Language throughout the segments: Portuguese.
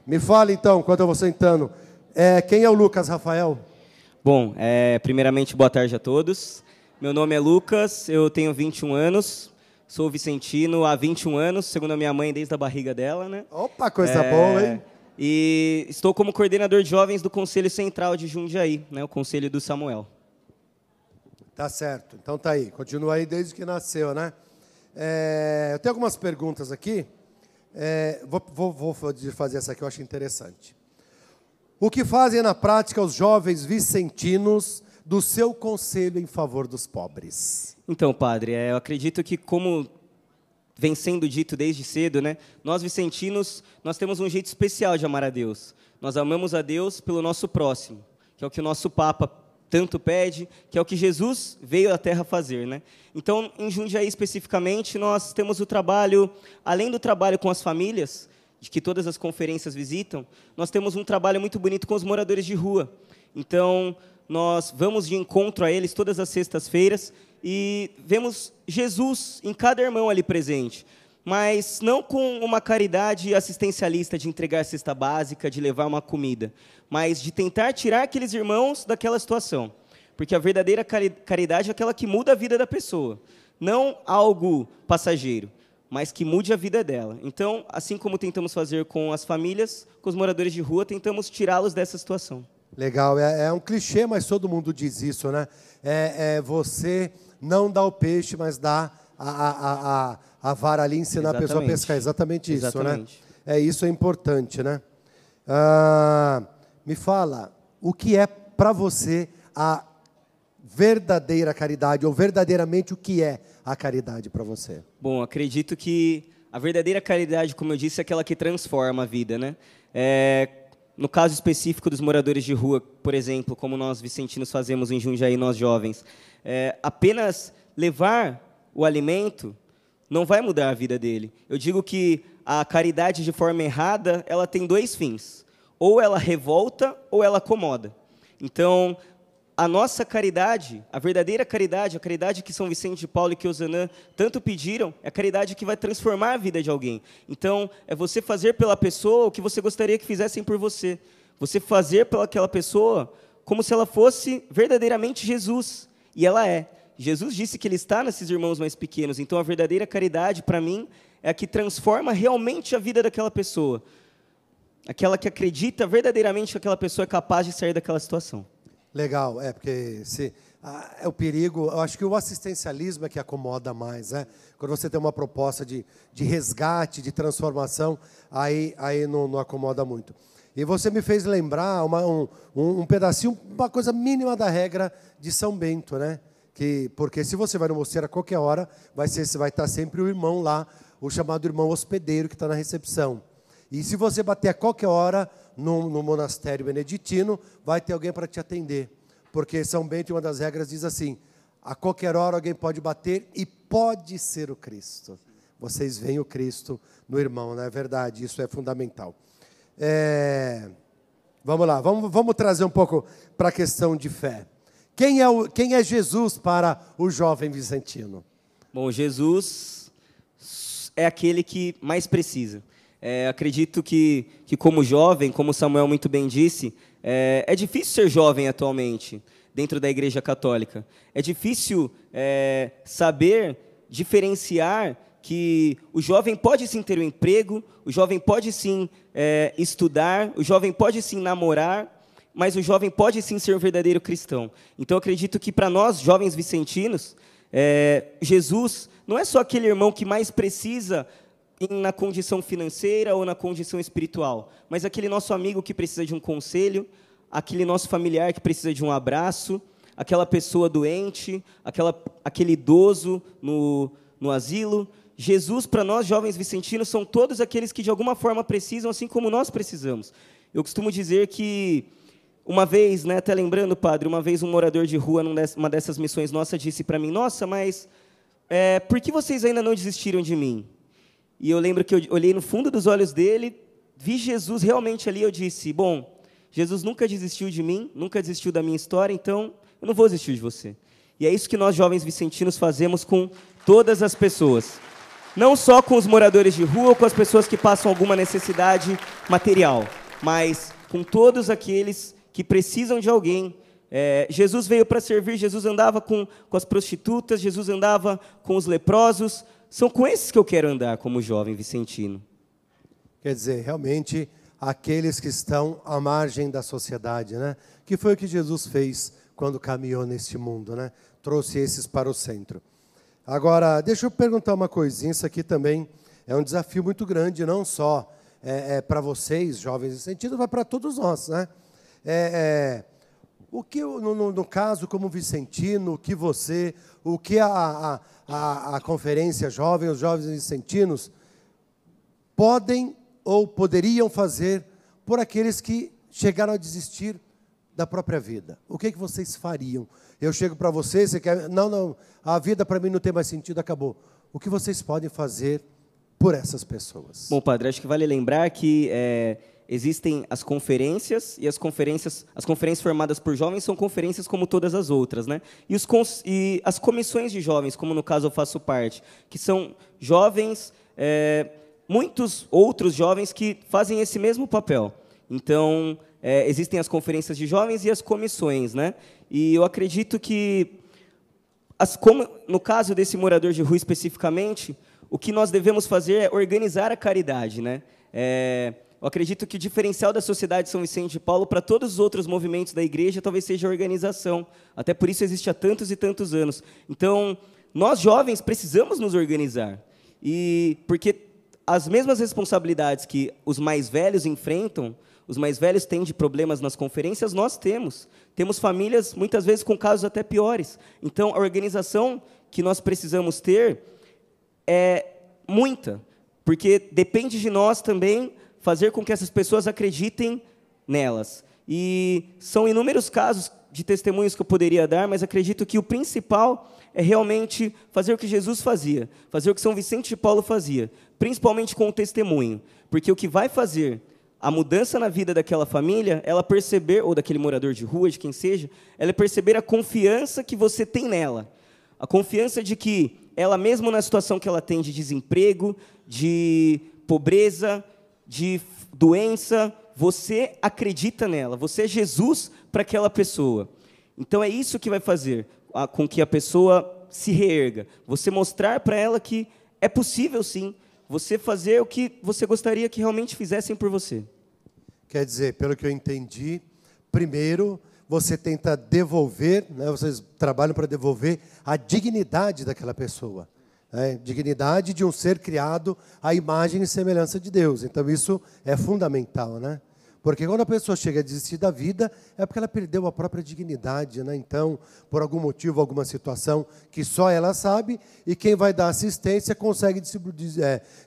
Me fala então, enquanto eu vou sentando, quem é o Lucas Rafael? Bom, primeiramente, boa tarde a todos. Meu nome é Lucas, eu tenho 21 anos, sou vicentino há 21 anos, segundo a minha mãe, desde a barriga dela, né? Opa, coisa boa, hein? E estou como coordenador de jovens do Conselho Central de Jundiaí, né, o Conselho do Samuel. Tá certo, então tá aí, continua aí desde que nasceu, né? Eu tenho algumas perguntas aqui, vou fazer essa aqui, eu acho interessante. O que fazem na prática os jovens vicentinos do seu conselho em favor dos pobres? Então, padre, eu acredito que, como vem sendo dito desde cedo, né, nós vicentinos, nós temos um jeito especial de amar a Deus. Nós amamos a Deus pelo nosso próximo, que é o que o nosso Papa tanto pede, que é o que Jesus veio à Terra fazer, né? Então, em Jundiaí especificamente, nós temos o trabalho, além do trabalho com as famílias, de que todas as conferências visitam, nós temos um trabalho muito bonito com os moradores de rua. Então, nós vamos de encontro a eles todas as sextas-feiras e vemos Jesus em cada irmão ali presente, mas não com uma caridade assistencialista de entregar cesta básica, de levar uma comida, mas de tentar tirar aqueles irmãos daquela situação. Porque a verdadeira caridade é aquela que muda a vida da pessoa, não algo passageiro, mas que mude a vida dela. Então, assim como tentamos fazer com as famílias, com os moradores de rua, tentamos tirá-los dessa situação. Legal, é um clichê, mas todo mundo diz isso, né? Você não dá o peixe, mas dá a vara ali, ensina a pessoa a pescar. Exatamente isso, Exatamente. né? Isso é importante, né? Me fala, o que é para você a verdadeira caridade, ou verdadeiramente o que é a caridade para você? Bom, acredito que a verdadeira caridade, como eu disse, é aquela que transforma a vida, né? No caso específico dos moradores de rua, por exemplo, como nós vicentinos fazemos em Jundiaí, nós jovens, apenas levar o alimento não vai mudar a vida dele. Eu digo que a caridade de forma errada, ela tem dois fins. Ou ela revolta, ou ela acomoda. Então, a nossa caridade, a verdadeira caridade, a caridade que São Vicente de Paulo e que Osana tanto pediram, é a caridade que vai transformar a vida de alguém. Então, é você fazer pela pessoa o que você gostaria que fizessem por você. Você fazer pelaquela pessoa como se ela fosse verdadeiramente Jesus. E ela é. Jesus disse que Ele está nesses irmãos mais pequenos. Então, a verdadeira caridade, para mim, é a que transforma realmente a vida daquela pessoa. Aquela que acredita verdadeiramente que aquela pessoa é capaz de sair daquela situação. Legal, porque é o perigo, eu acho que o assistencialismo é que acomoda mais, né? Quando você tem uma proposta de resgate, de transformação, aí não acomoda muito. E você me fez lembrar um pedacinho, uma coisa mínima da regra de São Bento, né? Porque se você vai no mosteiro a qualquer hora, vai estar sempre o irmão lá, o chamado irmão hospedeiro que está na recepção. E se você bater a qualquer hora no monastério beneditino, vai ter alguém para te atender. Porque São Bento, uma das regras, diz assim, a qualquer hora alguém pode bater e pode ser o Cristo. Vocês veem o Cristo no irmão, não é verdade? Isso é fundamental. Vamos lá, vamos trazer um pouco para a questão de fé. Quem é Jesus para o jovem vicentino? Bom, Jesus é aquele que mais precisa. Acredito que como jovem, como Samuel muito bem disse, é difícil ser jovem atualmente, dentro da Igreja Católica. É difícil saber diferenciar que o jovem pode sim ter um emprego, o jovem pode sim estudar, o jovem pode sim namorar, mas o jovem pode sim ser um verdadeiro cristão. Então, acredito que para nós, jovens vicentinos, Jesus não é só aquele irmão que mais precisa na condição financeira ou na condição espiritual, mas aquele nosso amigo que precisa de um conselho, aquele nosso familiar que precisa de um abraço, aquela pessoa doente, aquele idoso no asilo. Jesus, para nós, jovens vicentinos, são todos aqueles que de alguma forma precisam, assim como nós precisamos. Eu costumo dizer que, uma vez, né, até lembrando, padre, uma vez um morador de rua, numa dessas missões nossas, disse para mim, nossa, mas por que vocês ainda não desistiram de mim? E eu lembro que eu olhei no fundo dos olhos dele, vi Jesus realmente ali, eu disse, bom, Jesus nunca desistiu de mim, nunca desistiu da minha história, então eu não vou desistir de você. E é isso que nós, jovens vicentinos, fazemos com todas as pessoas. Não só com os moradores de rua ou com as pessoas que passam alguma necessidade material, mas com todos aqueles que precisam de alguém. Jesus veio para servir, Jesus andava com as prostitutas, Jesus andava com os leprosos. São com esses que eu quero andar como jovem vicentino. Quer dizer, realmente, aqueles que estão à margem da sociedade, né? Que foi o que Jesus fez quando caminhou neste mundo, né? Trouxe esses para o centro. Agora, deixa eu perguntar uma coisinha, isso aqui também é um desafio muito grande, não só para vocês, jovens vicentinos, mas para todos nós, né? O que, no caso, como vicentino, o que a Conferência Jovem, os jovens vicentinos, podem ou poderiam fazer por aqueles que chegaram a desistir da própria vida? O que vocês fariam? Eu chego para vocês, você quer... Não, a vida para mim não tem mais sentido, acabou. O que vocês podem fazer por essas pessoas? Bom, padre, acho que vale lembrar que existem as conferências, e as conferências formadas por jovens são conferências como todas as outras, né? E as comissões de jovens, como no caso eu faço parte, que são jovens, muitos outros jovens que fazem esse mesmo papel. Então, existem as conferências de jovens e as comissões, né? E eu acredito que, no caso desse morador de rua especificamente, o que nós devemos fazer é organizar a caridade, né? Eu acredito que o diferencial da Sociedade São Vicente de Paulo para todos os outros movimentos da igreja talvez seja a organização. Até por isso existe há tantos e tantos anos. Então, nós jovens precisamos nos organizar. Porque as mesmas responsabilidades que os mais velhos enfrentam, os mais velhos têm de problemas nas conferências, nós temos. Temos famílias, muitas vezes, com casos até piores. Então, a organização que nós precisamos ter é muita, porque depende de nós também fazer com que essas pessoas acreditem nelas. E são inúmeros casos de testemunhos que eu poderia dar, mas acredito que o principal é realmente fazer o que Jesus fazia, fazer o que São Vicente de Paulo fazia, principalmente com o testemunho, porque o que vai fazer a mudança na vida daquela família, ela perceber, ou daquele morador de rua, de quem seja, ela perceber a confiança que você tem nela, a confiança de que ela, mesmo na situação que ela tem de desemprego, de pobreza, de doença, você acredita nela, você é Jesus para aquela pessoa. Então, é isso que vai fazer com que a pessoa se reerga. Você mostrar para ela que é possível, sim, você fazer o que você gostaria que realmente fizessem por você. Quer dizer, pelo que eu entendi, primeiro você tenta devolver, né, vocês trabalham para devolver a dignidade daquela pessoa. Dignidade de um ser criado à imagem e semelhança de Deus. Então, isso é fundamental, né? Porque quando a pessoa chega a desistir da vida, é porque ela perdeu a própria dignidade, né? Então, por algum motivo, alguma situação que só ela sabe, e quem vai dar assistência consegue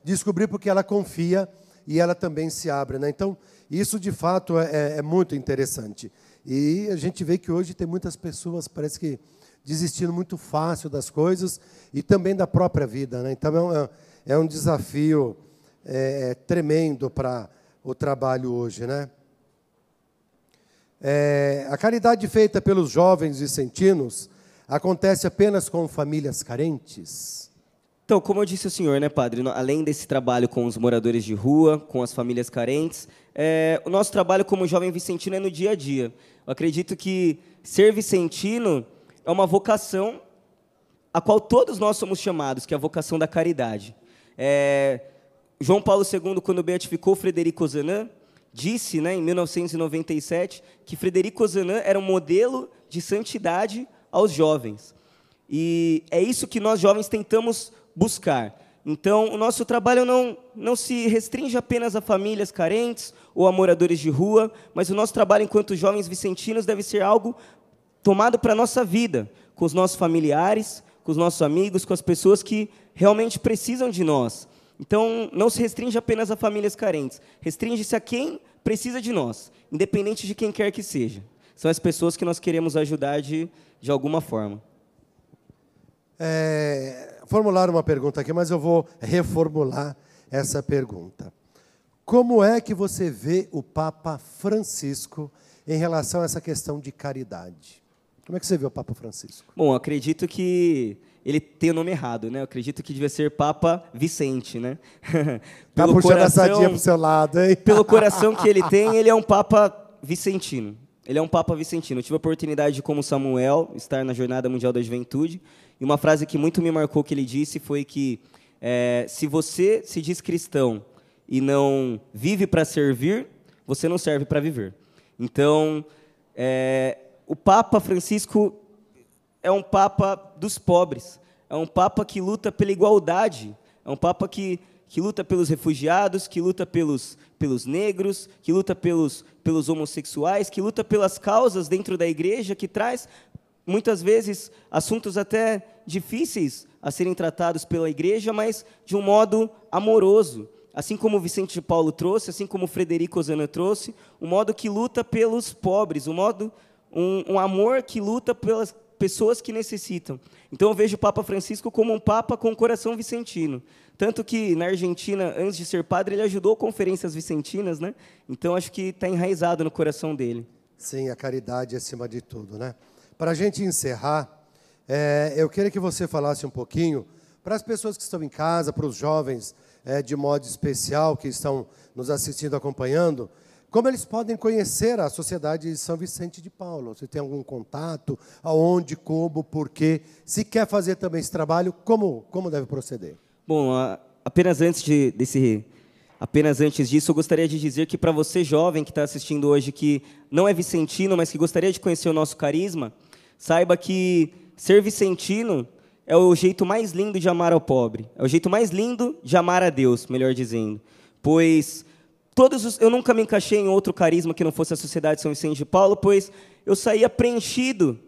descobrir porque ela confia e ela também se abre, né? Então, isso, de fato, é muito interessante. E a gente vê que hoje tem muitas pessoas, parece que, desistindo muito fácil das coisas e também da própria vida, né? Então, é um desafio tremendo para o trabalho hoje, né? A caridade feita pelos jovens vicentinos acontece apenas com famílias carentes? Então, como eu disse ao senhor, né, padre, além desse trabalho com os moradores de rua, com as famílias carentes, o nosso trabalho como jovem vicentino é no dia a dia. Eu acredito que ser vicentino é uma vocação a qual todos nós somos chamados, que é a vocação da caridade. João Paulo II, quando beatificou Frederico Ozanam, disse, né, em 1997, que Frederico Ozanam era um modelo de santidade aos jovens. E é isso que nós jovens tentamos buscar. Então, o nosso trabalho não se restringe apenas a famílias carentes ou a moradores de rua, mas o nosso trabalho enquanto jovens vicentinos deve ser algo tomado para a nossa vida, com os nossos familiares, com os nossos amigos, com as pessoas que realmente precisam de nós. Então, não se restringe apenas a famílias carentes, restringe-se a quem precisa de nós, independente de quem quer que seja. São as pessoas que nós queremos ajudar de alguma forma. Formularam uma pergunta aqui, mas eu vou reformular essa pergunta. Como é que você vê o Papa Francisco em relação a essa questão de caridade? Como é que você vê o Papa Francisco? Bom, acredito que ele tem o nome errado, né? Eu acredito que devia ser Papa Vicente, né? Tá puxando a sardinha pro seu lado, hein? Pelo coração que ele tem, ele é um Papa vicentino. Ele é um Papa vicentino. Eu tive a oportunidade de, como Samuel, estar na Jornada Mundial da Juventude, e uma frase que muito me marcou que ele disse foi que se você se diz cristão e não vive para servir, você não serve para viver. Então, o Papa Francisco é um Papa dos pobres, é um Papa que luta pela igualdade, é um Papa que luta pelos refugiados, que luta pelos negros, que luta pelos homossexuais, que luta pelas causas dentro da igreja, que traz, muitas vezes, assuntos até difíceis a serem tratados pela igreja, mas de um modo amoroso. Assim como Vicente de Paulo trouxe, assim como Frederico Osana trouxe, um modo que luta pelos pobres, um amor que luta pelas pessoas que necessitam. Então, eu vejo o Papa Francisco como um Papa com coração vicentino. Tanto que, na Argentina, antes de ser padre, ele ajudou conferências vicentinas, né? Então, acho que está enraizado no coração dele. Sim, a caridade acima de tudo, né? Para a gente encerrar, eu queria que você falasse um pouquinho para as pessoas que estão em casa, para os jovens, de modo especial, que estão nos assistindo, acompanhando, como eles podem conhecer a Sociedade de São Vicente de Paulo. Você tem algum contato? Aonde, como, por quê? Se quer fazer também esse trabalho, como deve proceder? Bom, apenas antes disso, eu gostaria de dizer que para você jovem que está assistindo hoje, que não é vicentino, mas que gostaria de conhecer o nosso carisma, saiba que ser vicentino é o jeito mais lindo de amar ao pobre, é o jeito mais lindo de amar a Deus, melhor dizendo, pois eu nunca me encaixei em outro carisma que não fosse a Sociedade de São Vicente de Paulo, pois eu saía preenchido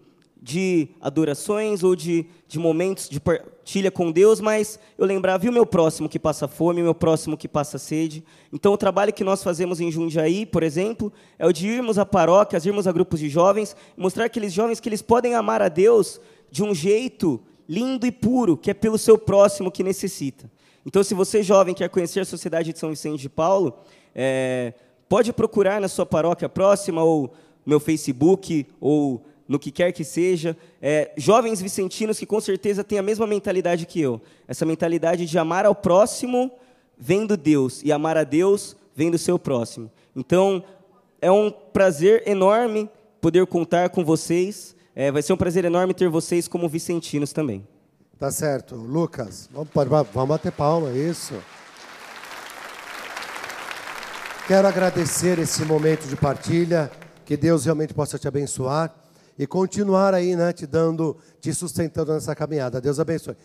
de adorações ou de momentos de partilha com Deus, mas eu lembrava, e o meu próximo que passa fome, o meu próximo que passa sede? Então, o trabalho que nós fazemos em Jundiaí, por exemplo, é o de irmos a paróquias, irmos a grupos de jovens, mostrar aqueles jovens que eles podem amar a Deus de um jeito lindo e puro, que é pelo seu próximo que necessita. Então, se você, jovem, quer conhecer a Sociedade de São Vicente de Paulo, pode procurar na sua paróquia próxima, ou no meu Facebook, ou no que quer que seja, jovens vicentinos que com certeza têm a mesma mentalidade que eu, essa mentalidade de amar ao próximo vendo Deus, e amar a Deus vendo o seu próximo. Então, é um prazer enorme poder contar com vocês, vai ser um prazer enorme ter vocês como vicentinos também. Tá certo. Lucas, vamos bater palma, isso. Quero agradecer esse momento de partilha, que Deus realmente possa te abençoar e continuar aí, né, te sustentando nessa caminhada. Deus abençoe.